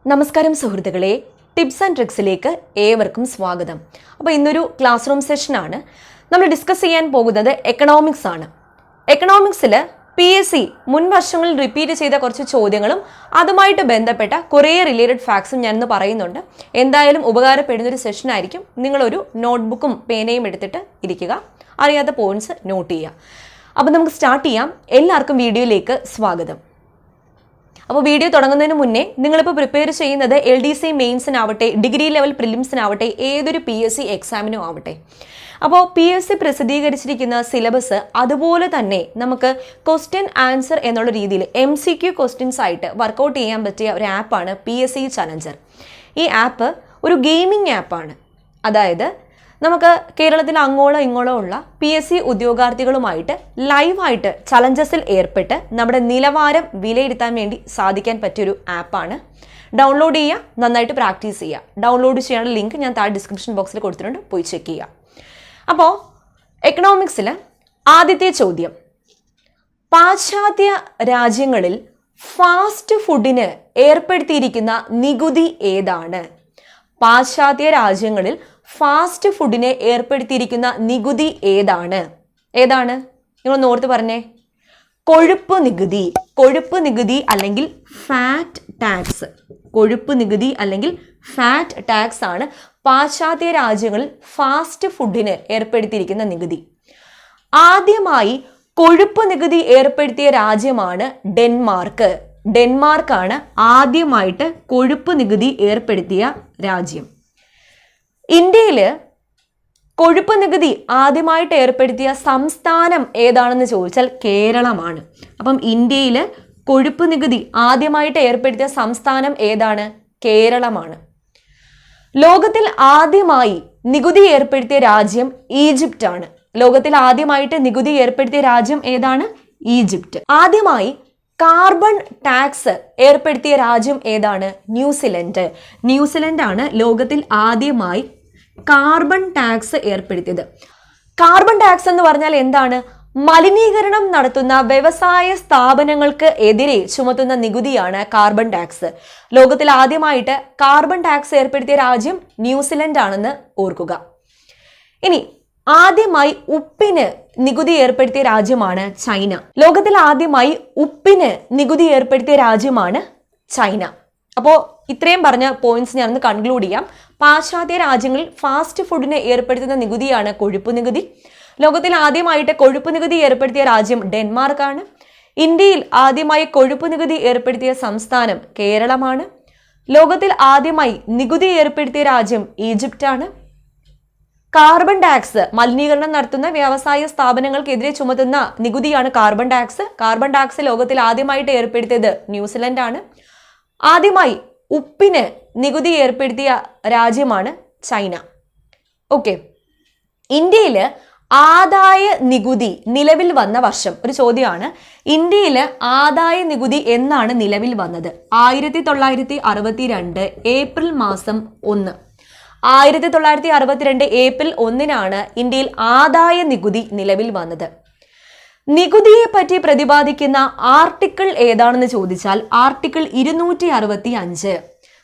നമസ്കാരം സുഹൃത്തുക്കളെ, tips and ട്രിക്സിലേക്ക് ഏവർക്കും സ്വാഗതം. അപ്പോൾ ഇന്നൊരു ക്ലാസ് റൂം സെഷനാണ്. നമ്മൾ ഡിസ്കസ് ചെയ്യാൻ പോകുന്നത് എക്കണോമിക്സ് ആണ്. എക്കണോമിക്സിൽ PSC മുൻ വർഷങ്ങളിൽ റിപ്പീറ്റ് ചെയ്ത കുറച്ച് ചോദ്യങ്ങളും അതുമായിട്ട് ബന്ധപ്പെട്ട കുറേ റിലേറ്റഡ് ഫാക്ട്സും ഞാനിന്ന് പറയുന്നുണ്ട്. എന്തായാലും ഉപകാരപ്പെടുന്നൊരു സെഷനായിരിക്കും. നിങ്ങളൊരു നോട്ട്ബുക്കും പേനയും എടുത്തിട്ട് ഇരിക്കുക, അറിയാത്ത പോയിന്റ്സ് നോട്ട് ചെയ്യുക. അപ്പോൾ നമുക്ക് സ്റ്റാർട്ട് ചെയ്യാം. എല്ലാവർക്കും വീഡിയോയിലേക്ക് സ്വാഗതം. അപ്പോൾ വീഡിയോ തുടങ്ങുന്നതിന് മുന്നേ നിങ്ങളിപ്പോൾ പ്രിപ്പയർ ചെയ്യുന്നത് LDC മെയിൻസിനാവട്ടെ, ഡിഗ്രി ലെവൽ പ്രിലിംസിനാവട്ടെ, ഏതൊരു PSC എക്സാമിനും ആവട്ടെ, അപ്പോൾ PSC പ്രസിദ്ധീകരിച്ചിരിക്കുന്ന സിലബസ് അതുപോലെ തന്നെ നമുക്ക് ക്വസ്റ്റ്യൻ ആൻസർ എന്നുള്ള രീതിയിൽ MCQ ക്വസ്റ്റ്യൻസ് ആയിട്ട് വർക്കൗട്ട് ചെയ്യാൻ പറ്റിയ ഒരു ആപ്പാണ് PSC ചലഞ്ചർ. ഈ ആപ്പ് ഒരു ഗെയിമിംഗ് ആപ്പാണ്. അതായത് നമുക്ക് കേരളത്തിൽ അങ്ങോളം ഇങ്ങോളം ഉള്ള PSC ഉദ്യോഗാർത്ഥികളുമായിട്ട് ലൈവായിട്ട് ചലഞ്ചസിൽ ഏർപ്പെട്ട് നമ്മുടെ നിലവാരം വിലയിരുത്താൻ വേണ്ടി സാധിക്കാൻ പറ്റിയൊരു ആപ്പാണ്. ഡൗൺലോഡ് ചെയ്യുക, നന്നായിട്ട് പ്രാക്ടീസ് ചെയ്യുക. ഡൗൺലോഡ് ചെയ്യാനുള്ള ലിങ്ക് ഞാൻ താഴെ ഡിസ്ക്രിപ്ഷൻ ബോക്സിൽ കൊടുത്തിട്ടുണ്ട്, പോയി ചെക്ക് ചെയ്യുക. അപ്പോൾ എക്കണോമിക്സിൽ ആദ്യത്തെ ചോദ്യം, പാശ്ചാത്യ രാജ്യങ്ങളിൽ ഫാസ്റ്റ് ഫുഡിന് ഏർപ്പെടുത്തിയിരിക്കുന്ന നികുതി ഏതാണ്? പാശ്ചാത്യ രാജ്യങ്ങളിൽ ഫാസ്റ്റ് ഫുഡിനെ ഏർപ്പെടുത്തിയിരിക്കുന്ന നികുതി ഏതാണ്? നിങ്ങൾ ഓർത്ത് പറഞ്ഞേ. കൊഴുപ്പ് നികുതി. കൊഴുപ്പ് നികുതി അല്ലെങ്കിൽ ഫാറ്റ് ടാക്സ്. കൊഴുപ്പ് നികുതി അല്ലെങ്കിൽ ഫാറ്റ് ടാക്സ് ആണ് പാശ്ചാത്യ രാജ്യങ്ങളിൽ ഫാസ്റ്റ് ഫുഡിന് ഏർപ്പെടുത്തിയിരിക്കുന്ന നികുതി. ആദ്യമായി കൊഴുപ്പ് നികുതി ഏർപ്പെടുത്തിയ രാജ്യമാണ് ഡെൻമാർക്ക്. ഡെൻമാർക്കാണ് ആദ്യമായിട്ട് കൊഴുപ്പ് നികുതി ഏർപ്പെടുത്തിയ രാജ്യം. ഇന്ത്യയിൽ കൊഴുപ്പ് നികുതി ആദ്യമായിട്ട് ഏർപ്പെടുത്തിയ സംസ്ഥാനം ഏതാണെന്ന് ചോദിച്ചാൽ കേരളമാണ്. അപ്പം ഇന്ത്യയിൽ കൊഴുപ്പ് നികുതി ആദ്യമായിട്ട് ഏർപ്പെടുത്തിയ സംസ്ഥാനം ഏതാണ്? കേരളമാണ്. ലോകത്തിൽ ആദ്യമായി നികുതി ഏർപ്പെടുത്തിയ രാജ്യം ഈജിപ്റ്റ് ആണ്. ലോകത്തിൽ ആദ്യമായിട്ട് നികുതി ഏർപ്പെടുത്തിയ രാജ്യം ഏതാണ്? ഈജിപ്റ്റ്. ആദ്യമായി കാർബൺ ടാക്സ് ഏർപ്പെടുത്തിയ രാജ്യം ഏതാണ്? ന്യൂസിലൻഡ്. ന്യൂസിലൻഡ് ആണ് ലോകത്തിൽ ആദ്യമായി കാർബൺ ടാക്സ് ഏർപ്പെടുത്തിയത്. കാർബൺ ടാക്സ് എന്ന് പറഞ്ഞാൽ എന്താണ്? മലിനീകരണം നടത്തുന്ന വ്യവസായ സ്ഥാപനങ്ങൾക്ക് എതിരെ ചുമത്തുന്ന നികുതിയാണ് കാർബൺ ടാക്സ്. ലോകത്തിൽ ആദ്യമായിട്ട് കാർബൺ ടാക്സ് ഏർപ്പെടുത്തിയ രാജ്യം ന്യൂസിലൻഡ് ആണെന്ന് ഓർക്കുക. ഇനി ആദ്യമായി ഉപ്പിന് നികുതി ഏർപ്പെടുത്തിയ രാജ്യമാണ് ചൈന. ലോകത്തിൽ ആദ്യമായി ഉപ്പിന് നികുതി ഏർപ്പെടുത്തിയ രാജ്യമാണ് ചൈന. അപ്പോൾ ഇത്രയും പറഞ്ഞ പോയിന്റ്സ് ഞാനൊന്ന് കൺക്ലൂഡ് ചെയ്യാം. പാശ്ചാത്യ രാജ്യങ്ങളിൽ ഫാസ്റ്റ് ഫുഡിന് ഏർപ്പെടുത്തുന്ന നികുതിയാണ് കൊഴുപ്പ് നികുതി. ലോകത്തിൽ ആദ്യമായിട്ട് കൊഴുപ്പ് നികുതി ഏർപ്പെടുത്തിയ രാജ്യം ഡെൻമാർക്കാണ്. ഇന്ത്യയിൽ ആദ്യമായി കൊഴുപ്പ് നികുതി ഏർപ്പെടുത്തിയ സംസ്ഥാനം കേരളമാണ്. ലോകത്തിൽ ആദ്യമായി നികുതി ഏർപ്പെടുത്തിയ രാജ്യം ഈജിപ്റ്റാണ്. കാർബൺ ടാക്സ് മലിനീകരണം നടത്തുന്ന വ്യവസായ സ്ഥാപനങ്ങൾക്കെതിരെ ചുമത്തുന്ന നികുതിയാണ് കാർബൺ ടാക്സ്. കാർബൺ ടാക്സ് ലോകത്തിൽ ആദ്യമായിട്ട് ഏർപ്പെടുത്തിയത് ന്യൂസിലൻഡ് ആണ്. ആദ്യമായി ഉപ്പിന് നികുതി ഏർപ്പെടുത്തിയ രാജ്യമാണ് ചൈന. ഓക്കെ, ഇന്ത്യയിൽ ആദായ നികുതി നിലവിൽ വന്ന വർഷം ഒരു ചോദ്യമാണ്. ഇന്ത്യയിൽ ആദായ നികുതി എന്നാണ് നിലവിൽ വന്നത്? 1962 ഏപ്രിൽ മാസം 1. 1962 ഏപ്രിൽ 1 ഇന്ത്യയിൽ ആദായ നികുതി നിലവിൽ വന്നത്. നികുതിയെ പറ്റി പ്രതിപാദിക്കുന്ന ആർട്ടിക്കിൾ ഏതാണെന്ന് ചോദിച്ചാൽ ആർട്ടിക്കിൾ 265.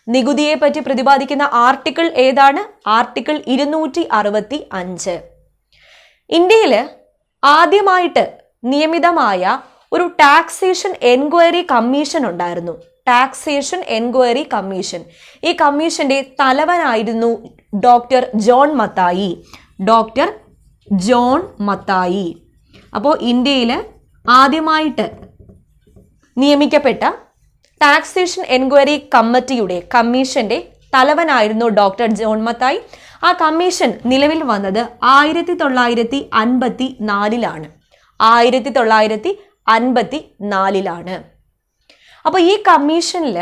നികുതിയെ പറ്റി പ്രതിപാദിക്കുന്ന ആർട്ടിക്കിൾ ഏതാണ്? ആർട്ടിക്കിൾ 265. ഇന്ത്യയിൽ ആദ്യമായിട്ട് നിയമിതമായ ഒരു ടാക്സേഷൻ എൻക്വയറി കമ്മീഷൻ ഉണ്ടായിരുന്നു. Taxation enquiry commission. ഈ കമ്മീഷന്റെ തലവനായിരുന്നു doctor John Mathai. Doctor John Mathai. അപ്പോൾ ഇന്ത്യയിൽ ആദ്യമായിട്ട് നിയമിക്കപ്പെട്ട ടാക്സേഷൻ എൻക്വയറി കമ്മീഷന്റെ തലവനായിരുന്നു ഡോക്ടർ ജോൺ മത്തായി. ആ കമ്മീഷൻ നിലവിൽ വന്നത് 1954. 1954. അപ്പോൾ ഈ കമ്മീഷനിൽ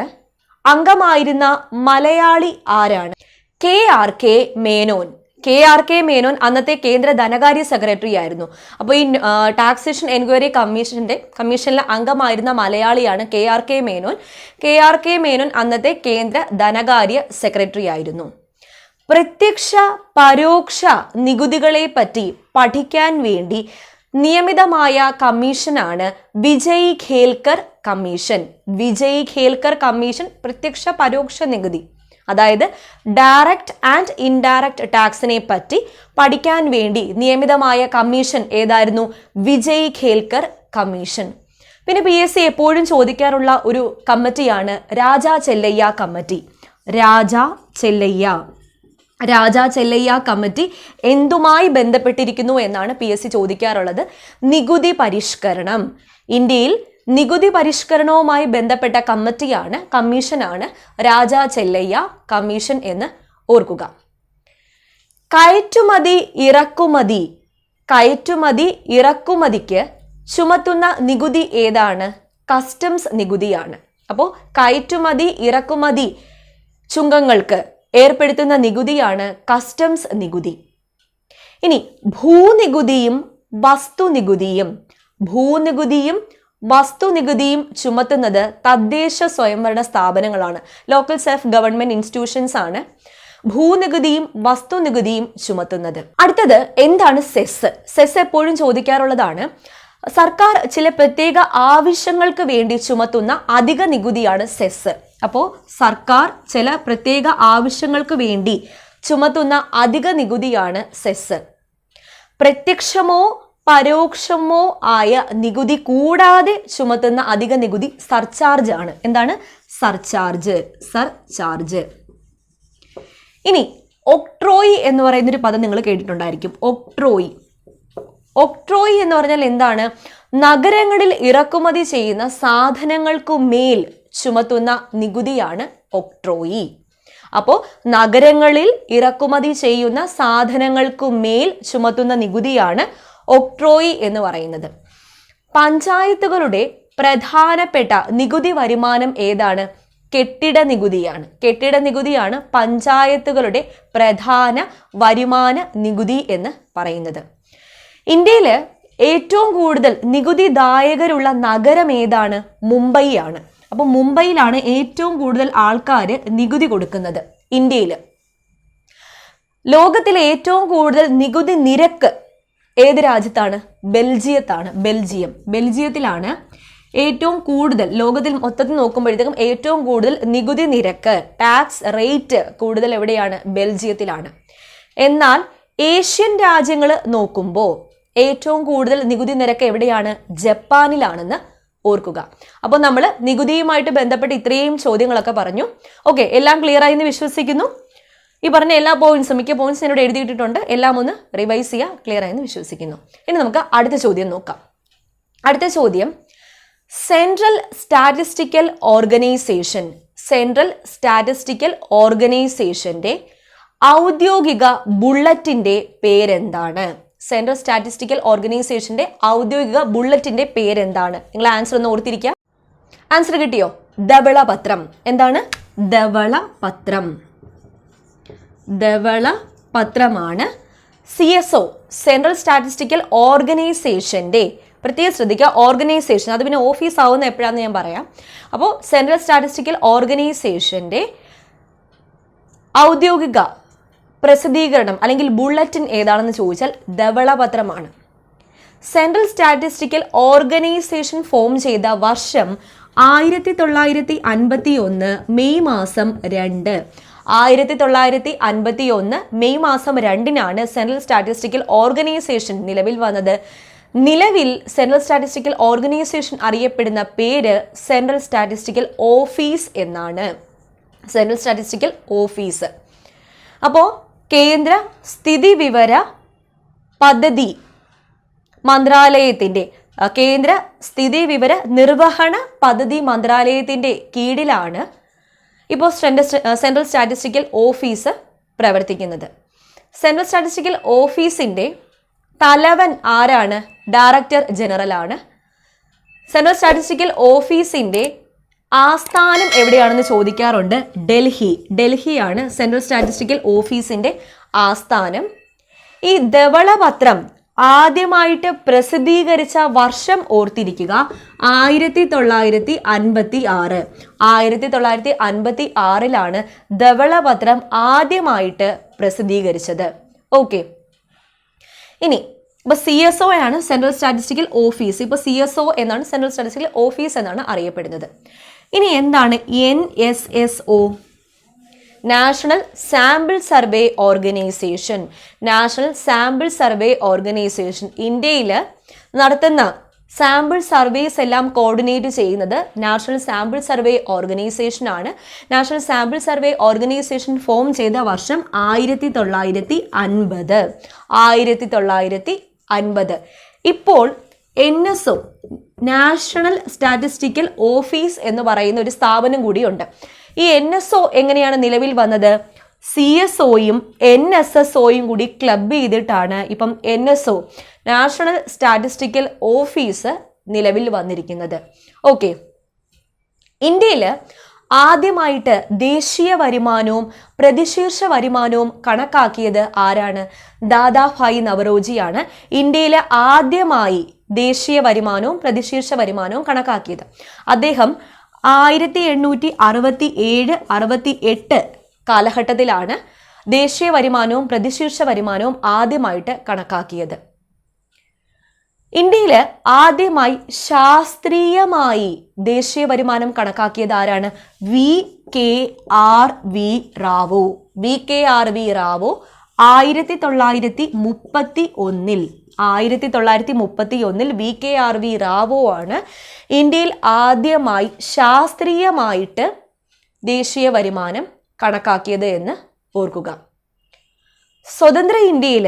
അംഗമായിരുന്ന മലയാളി ആരാണ്? KRK മേനോൻ. KRK മേനോൻ അന്നത്തെ കേന്ദ്ര ധനകാര്യ സെക്രട്ടറി ആയിരുന്നു. അപ്പോൾ ഈ ടാക്സേഷൻ എൻക്വയറി കമ്മീഷനിലെ അംഗമായിരുന്ന മലയാളിയാണ് KRK മേനോൻ. KRK മേനോൻ അന്നത്തെ കേന്ദ്ര ധനകാര്യ സെക്രട്ടറി ആയിരുന്നു. പ്രത്യക്ഷ പരോക്ഷ നികുതികളെ പറ്റി പഠിക്കാൻ വേണ്ടി നിയമിതമായ കമ്മീഷനാണ് വിജയ് ഖേൽക്കർ കമ്മീഷൻ, വിജയ് ഖേൽക്കർ കമ്മീഷൻ പ്രത്യക്ഷ പരോക്ഷ നികുതി, അതായത് ഡയറക്റ്റ് ആൻഡ് ഇൻഡയറക്റ്റ് ടാക്സിനെ പറ്റി പഠിക്കാൻ വേണ്ടി നിയമിതമായ കമ്മീഷൻ ഏതായിരുന്നു? വിജയ് ഖേൽക്കർ കമ്മീഷൻ. പിന്നെ PSC എപ്പോഴും ചോദിക്കാറുള്ള ഒരു കമ്മിറ്റിയാണ് രാജാ ചെല്ലയ്യ കമ്മിറ്റി. രാജാ ചെല്ലയ്യ കമ്മിറ്റി എന്തുമായി ബന്ധപ്പെട്ടിരിക്കുന്നു എന്നാണ് PSC ചോദിക്കാറുള്ളത്. നികുതി പരിഷ്കരണം. ഇന്ത്യയിൽ നികുതി പരിഷ്കരണവുമായി ബന്ധപ്പെട്ട കമ്മീഷനാണ് രാജാ ചെല്ലയ്യ കമ്മീഷൻ എന്ന് ഓർക്കുക. കയറ്റുമതി ഇറക്കുമതിക്ക് ചുമത്തുന്ന നികുതി ഏതാണ്? കസ്റ്റംസ് നികുതിയാണ്. അപ്പോൾ കയറ്റുമതി ഇറക്കുമതി ചുങ്കങ്ങൾക്ക് ഏർപ്പെടുത്തുന്ന നികുതിയാണ് കസ്റ്റംസ് നികുതി. ഇനി ഭൂനികുതിയും വസ്തുനികുതിയും ചുമത്തുന്നത് തദ്ദേശ സ്വയംഭരണ സ്ഥാപനങ്ങളാണ്, ലോക്കൽ സെൽഫ് ഗവൺമെന്റ് ഇൻസ്റ്റിറ്റ്യൂഷൻസ് ആണ് ഭൂനികുതിയും വസ്തുനികുതിയും ചുമത്തുന്നത്. അടുത്തത് എന്താണ് സെസ്? സെസ് എപ്പോഴും ചോദിക്കാറുള്ളതാണ്. സർക്കാർ ചില പ്രത്യേക ആവശ്യങ്ങൾക്ക് വേണ്ടി ചുമത്തുന്ന അധിക നികുതിയാണ് സെസ്. അപ്പോൾ സർക്കാർ ചില പ്രത്യേക ആവശ്യങ്ങൾക്ക് വേണ്ടി ചുമത്തുന്ന അധിക നികുതിയാണ് സെസ്. പ്രത്യക്ഷമോ പരോക്ഷമോ ആയ നികുതി കൂടാതെ ചുമത്തുന്ന അധിക നികുതി സർചാർജ് ആണ്. എന്താണ്? സർചാർജ്. ഇനി ഒക്ട്രോയി എന്ന് പറയുന്നൊരു പദം നിങ്ങൾ കേട്ടിട്ടുണ്ടായിരിക്കും. ഒക്ട്രോയി എന്ന് പറഞ്ഞാൽ എന്താണ്? നഗരങ്ങളിൽ ഇറക്കുമതി ചെയ്യുന്ന സാധനങ്ങൾക്കു മേൽ ചുമത്തുന്ന നികുതിയാണ് ഒക്ട്രോയി. അപ്പോൾ നഗരങ്ങളിൽ ഇറക്കുമതി ചെയ്യുന്ന സാധനങ്ങൾക്കു മേൽ ചുമത്തുന്ന നികുതിയാണ് ഒക്ട്രോയി എന്ന് പറയുന്നത്. പഞ്ചായത്തുകളുടെ പ്രധാനപ്പെട്ട നികുതി വരുമാനം ഏതാണ്? കെട്ടിട നികുതിയാണ് പഞ്ചായത്തുകളുടെ പ്രധാന വരുമാന നികുതി എന്ന് പറയുന്നത്. ഇന്ത്യയിൽ ഏറ്റവും കൂടുതൽ നികുതിദായകരുള്ള നഗരം ഏതാണ്? മുംബൈ ആണ്. അപ്പോൾ മുംബൈയിലാണ് ഏറ്റവും കൂടുതൽ ആൾക്കാർ നികുതി കൊടുക്കുന്നത് ഇന്ത്യയിൽ. ലോകത്തിലെ ഏറ്റവും കൂടുതൽ നികുതി നിരക്ക് ഏത് രാജ്യത്താണ്? ബെൽജിയത്തിലാണ് ഏറ്റവും കൂടുതൽ, ലോകത്തിൽ മൊത്തത്തിൽ നോക്കുമ്പോഴത്തേക്കും ഏറ്റവും കൂടുതൽ നികുതി നിരക്ക്, ടാക്സ് റേറ്റ് കൂടുതൽ എവിടെയാണ്? ബെൽജിയത്തിലാണ്. എന്നാൽ ഏഷ്യൻ രാജ്യങ്ങൾ നോക്കുമ്പോൾ ഏറ്റവും കൂടുതൽ നികുതി നിരക്ക് എവിടെയാണ്? ജപ്പാനിലാണെന്ന് ഓർക്കുക. അപ്പോൾ നമ്മൾ നികുതിയുമായിട്ട് ബന്ധപ്പെട്ട് ഇത്രയും ചോദ്യങ്ങളൊക്കെ പറഞ്ഞു. ഓക്കെ, എല്ലാം ക്ലിയർ ആയി എന്ന് വിശ്വസിക്കുന്നു. ഈ പറഞ്ഞ എല്ലാ പോയിന്റ്സും, മിക്ക പോയിന്റ്സ് എന്നോട് എഴുതിയിട്ടുണ്ട്, എല്ലാം ഒന്ന് റിവൈസ് ചെയ്യുക, ക്ലിയർ ആയി എന്ന് വിശ്വസിക്കുന്നു. ഇനി നമുക്ക് അടുത്ത ചോദ്യം നോക്കാം. അടുത്ത ചോദ്യം, സെൻട്രൽ സ്റ്റാറ്റിസ്റ്റിക്കൽ ഓർഗനൈസേഷന്റെ ഔദ്യോഗിക ബുള്ളറ്റിന്റെ പേരെന്താണ്? സെൻട്രൽ സ്റ്റാറ്റിസ്റ്റിക്കൽ ഓർഗനൈസേഷന്റെ ഔദ്യോഗിക ബുള്ളറ്റിന്റെ പേരെന്താണ്? നിങ്ങൾ ആൻസർ ഒന്ന് ഓർത്തിരിക്കുക. ആൻസർ കിട്ടിയോ? ധവളപത്രം. എന്താണ്? ധവളപത്രമാണ് CSO, സെൻട്രൽ സ്റ്റാറ്റിസ്റ്റിക്കൽ ഓർഗനൈസേഷന്റെ, പ്രത്യേകം ശ്രദ്ധിക്കുക, ഓർഗനൈസേഷൻ, അത് പിന്നെ ഓഫീസ് ആവുന്ന എപ്പോഴാണെന്ന് ഞാൻ പറയാം. അപ്പോൾ സെൻട്രൽ സ്റ്റാറ്റിസ്റ്റിക്കൽ ഓർഗനൈസേഷന്റെ ഔദ്യോഗിക പ്രസിദ്ധീകരണം അല്ലെങ്കിൽ ബുള്ളറ്റിൻ ഏതാണെന്ന് ചോദിച്ചാൽ ധവളപത്രമാണ്. സെൻട്രൽ സ്റ്റാറ്റിസ്റ്റിക്കൽ ഓർഗനൈസേഷൻ ഫോം ചെയ്ത വർഷം 1951 മെയ് മാസം 2. 1951 മെയ് മാസം 2-നാണ് സെൻട്രൽ സ്റ്റാറ്റിസ്റ്റിക്കൽ ഓർഗനൈസേഷൻ നിലവിൽ വന്നത്. നിലവിൽ സെൻട്രൽ സ്റ്റാറ്റിസ്റ്റിക്കൽ ഓർഗനൈസേഷൻ അറിയപ്പെടുന്ന പേര് സെൻട്രൽ സ്റ്റാറ്റിസ്റ്റിക്കൽ ഓഫീസ് എന്നാണ്. Central statistical office. അപ്പോൾ കേന്ദ്ര സ്ഥിതിവിവര പദ്ധതി മന്ത്രാലയത്തിന്റെ, കേന്ദ്ര സ്ഥിതിവിവര നിർവഹണ പദ്ധതി മന്ത്രാലയത്തിന്റെ കീഴിലാണ് ഇപ്പോൾ സെൻട്രൽ സ്റ്റാറ്റിസ്റ്റിക്കൽ ഓഫീസ് പ്രവർത്തിക്കുന്നത്. സെൻട്രൽ സ്റ്റാറ്റിസ്റ്റിക്കൽ ഓഫീസിന്റെ തലവൻ ആരാണ്? ഡയറക്ടർ ജനറൽ ആണ്. സെൻട്രൽ സ്റ്റാറ്റിസ്റ്റിക്കൽ ഓഫീസിന്റെ ആസ്ഥാനം എവിടെയാണെന്ന് ചോദിക്കാറുണ്ട്. ഡൽഹിയാണ് സെൻട്രൽ സ്റ്റാറ്റിസ്റ്റിക്കൽ ഓഫീസിന്റെ ആസ്ഥാനം. ഈ ധവളപത്രം ആദ്യമായിട്ട് പ്രസിദ്ധീകരിച്ച വർഷം ഓർത്തിരിക്കുക, 1956. 1956-ലാണ് ധവളപത്രം ആദ്യമായിട്ട് പ്രസിദ്ധീകരിച്ചത്. ഓക്കെ, ഇനി ഇപ്പോൾ CSO ആണ് സെൻട്രൽ സ്റ്റാറ്റിസ്റ്റിക്കൽ ഓഫീസ്. ഇപ്പോൾ CSO എന്നാണ് സെൻട്രൽ സ്റ്റാറ്റിസ്റ്റിക്കൽ ഓഫീസ് എന്നാണ് അറിയപ്പെടുന്നത്. ഇനി എന്താണ് NSSO? National sample survey organisation. National sample survey organisation ഇന്ത്യയിൽ നടത്തുന്ന സാമ്പിൾ സർവേസ് എല്ലാം കോർഡിനേറ്റ് ചെയ്യുന്നത് നാഷണൽ സാമ്പിൾ സർവേ ഓർഗനൈസേഷൻ ആണ്. National sample survey organisation form ചെയ്ത വർഷം 1950. ഇപ്പോൾ NSO നാഷണൽ സ്റ്റാറ്റിസ്റ്റിക്കൽ ഓഫീസ് എന്ന് പറയുന്ന ഒരു സ്ഥാപനം കൂടിയുണ്ട്. ഈ NSO എങ്ങനെയാണ് നിലവിൽ വന്നത്? CSOയും NSSOയും കൂടി ക്ലബ് ചെയ്തിട്ടാണ് ഇപ്പം NSO നാഷണൽ സ്റ്റാറ്റിസ്റ്റിക്കൽ ഓഫീസ് നിലവിൽ വന്നിരിക്കുന്നത്. ഓക്കെ, ഇന്ത്യയിൽ ആദ്യമായിട്ട് ദേശീയ വരുമാനവും പ്രതിശീർഷ വരുമാനവും കണക്കാക്കിയത് ആരാണ്? ദാദാഭായ് നവറോജിയാണ് ഇന്ത്യയിലെ ആദ്യമായി ദേശീയ വരുമാനവും പ്രതിശീർഷ വരുമാനവും കണക്കാക്കിയത്. അദ്ദേഹം 1867-68 കാലഘട്ടത്തിലാണ് ദേശീയ വരുമാനവും പ്രതിശീർഷ വരുമാനവും ആദ്യമായിട്ട് കണക്കാക്കിയത്. ഇന്ത്യയിൽ ആദ്യമായി ശാസ്ത്രീയമായി ദേശീയ വരുമാനം കണക്കാക്കിയത് ആരാണ്? VKRV Rao. VKRV Rao 1931 VKRV Rao ആണ് ഇന്ത്യയിൽ ആദ്യമായി ശാസ്ത്രീയമായിട്ട് ദേശീയ വരുമാനം കണക്കാക്കിയത് എന്ന് ഓർക്കുക. സ്വതന്ത്ര ഇന്ത്യയിൽ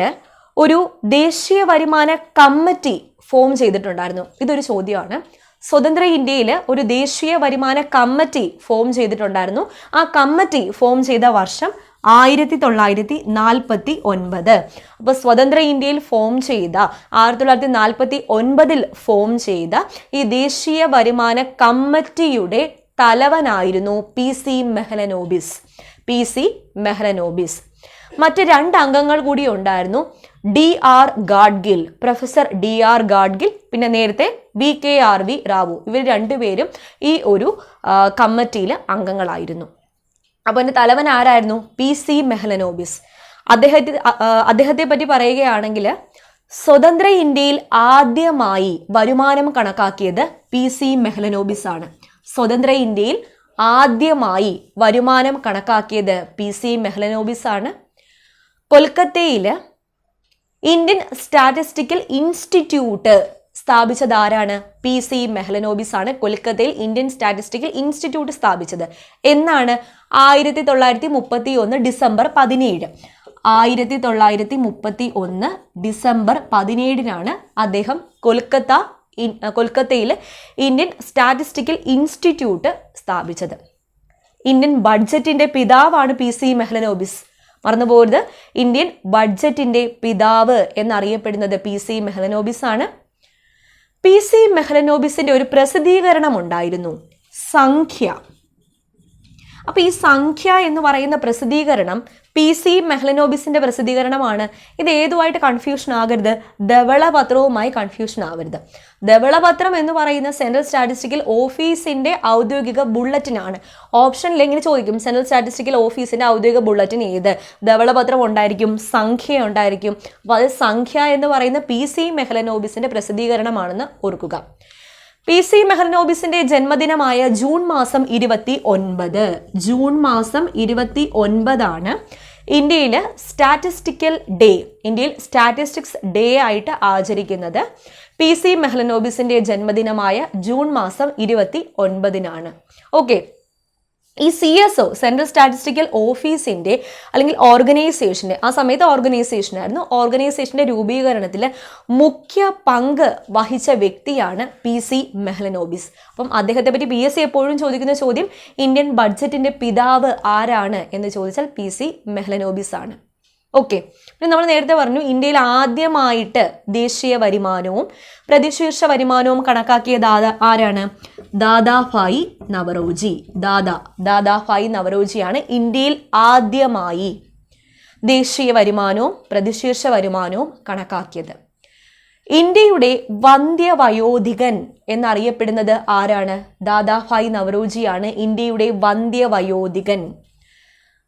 ഒരു ദേശീയ വരുമാന കമ്മിറ്റി ഫോം ചെയ്തിട്ടുണ്ടായിരുന്നു. ഇതൊരു ചോദ്യമാണ്. സ്വതന്ത്ര ഇന്ത്യയിൽ ഒരു ദേശീയ വരുമാന കമ്മിറ്റി ഫോം ചെയ്തിട്ടുണ്ടായിരുന്നു. ആ കമ്മിറ്റി ഫോം ചെയ്ത വർഷം 1949. അപ്പോൾ സ്വതന്ത്ര ഇന്ത്യയിൽ ഫോം ചെയ്ത 1949 ഫോം ചെയ്ത ഈ ദേശീയ വരുമാന കമ്മിറ്റിയുടെ തലവനായിരുന്നു PC മെഹ്ലനോബിസ്. മറ്റ് 2 അംഗങ്ങൾ കൂടി ഉണ്ടായിരുന്നു. DR Gadgil, professor DR Gadgil, പിന്നെ നേരത്തെ VKRV റാവു. ഇവർ രണ്ടുപേരും ഈ ഒരു കമ്മിറ്റിയിൽ അംഗങ്ങളായിരുന്നു. അപ്പോൾ എൻ്റെ തലവൻ ആരായിരുന്നു? PC മെഹ്ലനോബിസ്. അദ്ദേഹത്തെ പറ്റി പറയുകയാണെങ്കിൽ സ്വതന്ത്ര ഇന്ത്യയിൽ ആദ്യമായി വരുമാനം കണക്കാക്കിയത് PC മെഹ്ലനോബിസ് ആണ്. സ്വതന്ത്ര ഇന്ത്യയിൽ ആദ്യമായി വരുമാനം കണക്കാക്കിയത് PC മെഹ്ലനോബിസ് ആണ്. കൊൽക്കത്തയിൽ ഇന്ത്യൻ സ്റ്റാറ്റിസ്റ്റിക്കൽ ഇൻസ്റ്റിറ്റ്യൂട്ട് സ്ഥാപിച്ചത് ആരാണ്? PC മെഹ്ലനോബിസ് ആണ് കൊൽക്കത്തയിൽ ഇന്ത്യൻ സ്റ്റാറ്റിസ്റ്റിക്കൽ ഇൻസ്റ്റിറ്റ്യൂട്ട് സ്ഥാപിച്ചത്. എന്നാണ്? 1931 ഡിസംബർ 17. 1931 ഡിസംബർ 17 അദ്ദേഹം കൊൽക്കത്തയിൽ ഇന്ത്യൻ സ്റ്റാറ്റിസ്റ്റിക്കൽ ഇൻസ്റ്റിറ്റ്യൂട്ട് സ്ഥാപിച്ചത്. ഇന്ത്യൻ ബഡ്ജറ്റിന്റെ പിതാവാണ് PC മെഹ്ലനോബിസ്. മറന്നുപോകരുത്, ഇന്ത്യൻ ബഡ്ജറ്റിന്റെ പിതാവ് എന്നറിയപ്പെടുന്നത് PC മെഹ്ലനോബിസ് ആണ്. PC മെഹ്ലനോബിസിന്റെ ഒരു പ്രസിദ്ധീകരണം ഉണ്ടായിരുന്നു, സംഖ്യ. അപ്പൊ ഈ സംഖ്യ എന്ന് പറയുന്ന പ്രസിദ്ധീകരണം PC മെഹ്ലനോബിസിന്റെ പ്രസിദ്ധീകരണമാണ്. ഇത് ഏതുമായിട്ട് കൺഫ്യൂഷൻ ആകരുത്, ധവളപത്രവുമായി കൺഫ്യൂഷൻ ആവരുത്. ധവളപത്രം എന്ന് പറയുന്ന സെൻട്രൽ സ്റ്റാറ്റിസ്റ്റിക്കൽ ഓഫീസിന്റെ ഔദ്യോഗിക ബുള്ളറ്റിൻ ആണ്. ഓപ്ഷനിൽ എങ്ങനെ ചോദിക്കും, സെൻട്രൽ സ്റ്റാറ്റിസ്റ്റിക്കൽ ഓഫീസിന്റെ ഔദ്യോഗിക ബുള്ളറ്റിൻ ഏത്? ധവളപത്രം ഉണ്ടായിരിക്കും, സംഖ്യ ഉണ്ടായിരിക്കും. അപ്പോൾ അത് സംഖ്യ എന്ന് പറയുന്ന PC മെഹ്ലനോബിസിന്റെ പ്രസിദ്ധീകരണമാണെന്ന് ഓർക്കുക. PC മെഹ്ലനോബിസിന്റെ ജന്മദിനമായ ജൂൺ മാസം 29 ആണ് ഇന്ത്യയിൽ സ്റ്റാറ്റിസ്റ്റിക്സ് ഡേ ആയിട്ട് ആചരിക്കുന്നത്. PC മെഹ്ലനോബിസിന്റെ ജന്മദിനമായ ജൂൺ മാസം 29 ഓക്കെ. ഈ CSO സെൻട്രൽ സ്റ്റാറ്റിസ്റ്റിക്കൽ ഓഫീസിന്റെ അല്ലെങ്കിൽ ഓർഗനൈസേഷന്റെ, ആ സമയത്ത് ഓർഗനൈസേഷനായിരുന്നു, ഓർഗനൈസേഷന്റെ രൂപീകരണത്തിൽ മുഖ്യ പങ്ക് വഹിച്ച വ്യക്തിയാണ് PC മെഹ്ലനോബിസ്. അപ്പം അദ്ദേഹത്തെ പറ്റി PSC എപ്പോഴും ചോദിക്കുന്ന ചോദ്യം, ഇന്ത്യൻ ബഡ്ജറ്റിന്റെ പിതാവ് ആരാണ് എന്ന് ചോദിച്ചാൽ PC മെഹ്ലനോബിസ് ആണ്. ഓക്കെ, പിന്നെ നമ്മൾ നേരത്തെ പറഞ്ഞു ഇന്ത്യയിൽ ആദ്യമായിട്ട് ദേശീയ വരുമാനവും പ്രതിശീർഷ വരുമാനവും കണക്കാക്കിയത് ആരാണ്? ദാദാഭായ് നവറോജി. ദാദാഭായ് നവറോജിയാണ് ഇന്ത്യയിൽ ആദ്യമായി ദേശീയ വരുമാനവും പ്രതിശീർഷ വരുമാനവും കണക്കാക്കിയത്. ഇന്ത്യയുടെ വന്ധ്യവയോധികൻ എന്നറിയപ്പെടുന്നത് ആരാണ്? ദാദാഭായ് നവറോജിയാണ് ഇന്ത്യയുടെ വന്ധ്യവയോധികൻ.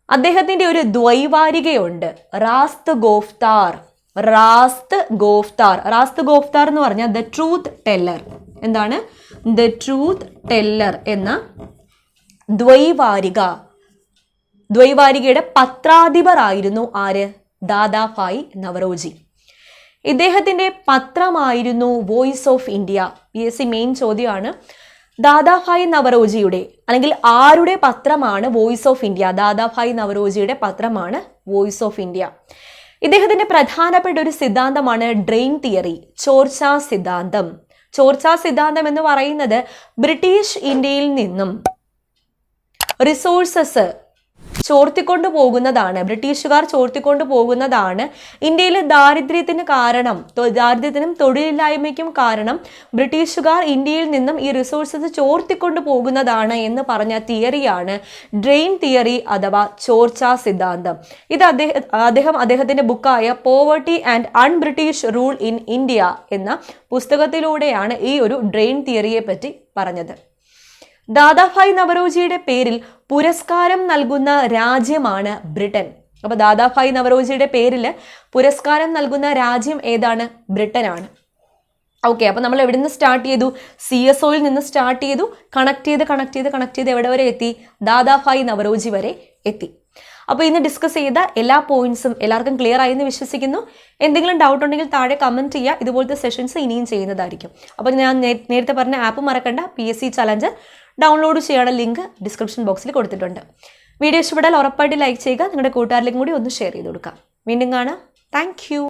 അദ്ദേഹത്തിന്റെ ഒരു ദ്വൈവാരികയുണ്ട്, റാസ്ത് ഗോഫ്താർ. റാസ്ത് ഗോഫ്താർ. റാസ്ത് ഗോഫ്താർ എന്ന് പറഞ്ഞാൽ ദ ട്രൂത്ത് ടെല്ലർ. എന്താണ്? ദ ട്രൂത്ത് ടെല്ലർ എന്ന ദ്വൈവാരികയുടെ പത്രാധിപർ ആയിരുന്നു ആര്? ദാദാഭായ് നവറോജി. ഇദ്ദേഹത്തിന്റെ പത്രമായിരുന്നു Voice of India. PSC main ചോദ്യമാണ്. ദാദാഭായ് നവറോജിയുടെ അല്ലെങ്കിൽ ആരുടെ പത്രമാണ് വോയിസ് ഓഫ് ഇന്ത്യ? ദാദാഭായ് നവറോജിയുടെ പത്രമാണ് വോയിസ് ഓഫ് ഇന്ത്യ. ഇദ്ദേഹത്തിന്റെ പ്രധാനപ്പെട്ട ഒരു സിദ്ധാന്തമാണ് ഡ്രെയിൻ തിയറി, ചോർച്ചാ സിദ്ധാന്തം. ചോർച്ചാ സിദ്ധാന്തം എന്ന് പറയുന്നത് ബ്രിട്ടീഷ് ഇന്ത്യയിൽ നിന്നും റിസോഴ്സസ് ചോർത്തിക്കൊണ്ടു പോകുന്നതാണ്, ബ്രിട്ടീഷുകാർ ചോർത്തിക്കൊണ്ടു പോകുന്നതാണ്. ഇന്ത്യയിലെ ദാരിദ്ര്യത്തിനും തൊഴിലില്ലായ്മയ്ക്കും കാരണം ബ്രിട്ടീഷുകാർ ഇന്ത്യയിൽ നിന്നും ഈ റിസോഴ്സസ് ചോർത്തിക്കൊണ്ടു പോകുന്നതാണ് എന്ന് പറഞ്ഞ തിയറിയാണ് ഡ്രെയിൻ തിയറി അഥവാ ചോർച്ചാ സിദ്ധാന്തം. ഇത് അദ്ദേഹത്തിന്റെ ബുക്കായ poverty and unBritish rule in India എന്ന പുസ്തകത്തിലൂടെയാണ് ഈ ഒരു ഡ്രെയിൻ തിയറിയെ പറ്റി പറഞ്ഞത്. ദാദാഭായ് നവറോജിയുടെ പേരിൽ പുരസ്കാരം നൽകുന്ന രാജ്യമാണ് ബ്രിട്ടൻ. അപ്പൊ ദാദാഭായ് നവറോജിയുടെ പേരിൽ പുരസ്കാരം നൽകുന്ന രാജ്യം ഏതാണ്? ബ്രിട്ടനാണ്. ഓക്കെ, അപ്പൊ നമ്മൾ എവിടെ നിന്ന് സ്റ്റാർട്ട് ചെയ്തു? CSOയിൽ നിന്ന് സ്റ്റാർട്ട് ചെയ്തു. കണക്ട് ചെയ്ത് എവിടെ വരെ എത്തി? ദാദാഭായ് നവറോജി വരെ എത്തി. അപ്പോൾ ഇന്ന് ഡിസ്കസ് ചെയ്ത എല്ലാ പോയിന്റ്സും എല്ലാവർക്കും ക്ലിയർ ആയി എന്ന് വിശ്വസിക്കുന്നു. എന്തെങ്കിലും ഡൗട്ട് ഉണ്ടെങ്കിൽ താഴെ കമന്റ് ചെയ്യുക. ഇതുപോലത്തെ സെഷൻസ് ഇനിയും ചെയ്യുന്നതായിരിക്കും. അപ്പോൾ ഞാൻ നേരത്തെ പറഞ്ഞ ആപ്പ് മറക്കണ്ട, PSC ചലഞ്ച് ഡൗൺലോഡ് ചെയ്യാനുള്ള ലിങ്ക് ഡിസ്ക്രിപ്ഷൻ ബോക്സിൽ കൊടുത്തിട്ടുണ്ട്. വീഡിയോ ഇഷ്ടപ്പെട്ടാൽ ഉറപ്പായിട്ട് ലൈക്ക് ചെയ്യുക. നിങ്ങളുടെ കൂട്ടുകാരിലേക്കും കൂടി ഒന്ന് ഷെയർ ചെയ്ത് കൊടുക്കാം. വീണ്ടും കാണാം. Thank you.